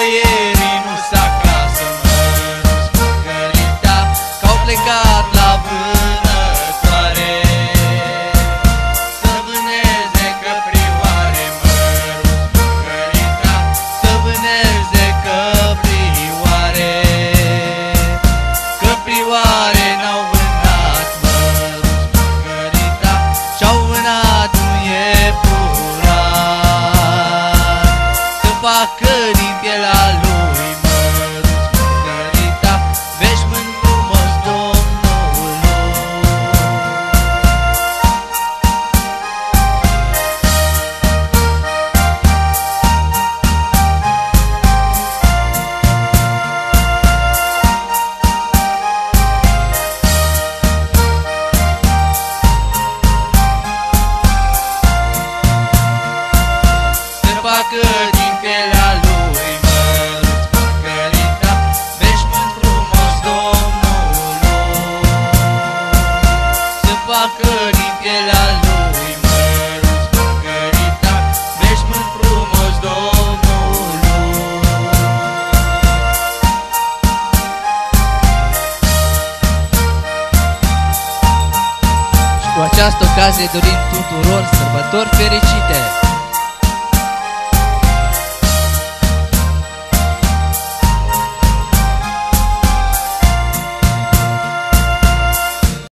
boierii nu s-a acasă, măruț măgărita, că-au plecat la vânătoare să vâneze căprioare, măruț măgărita, să vâneze căprioare. Căprioare n-au vânat, măruț măgărita, și-au vânat un iepurar să facă din pielea lui, măruț măgărita, veșmânt frumos Domnului. Să facă din pielea lui, măruț măgărita, veșmânt frumos Domnului. Să facă din pielea lui, măruț măgărita, veșmânt frumos Domnului. Și cu această ocazie dorim tuturor sărbători fericite!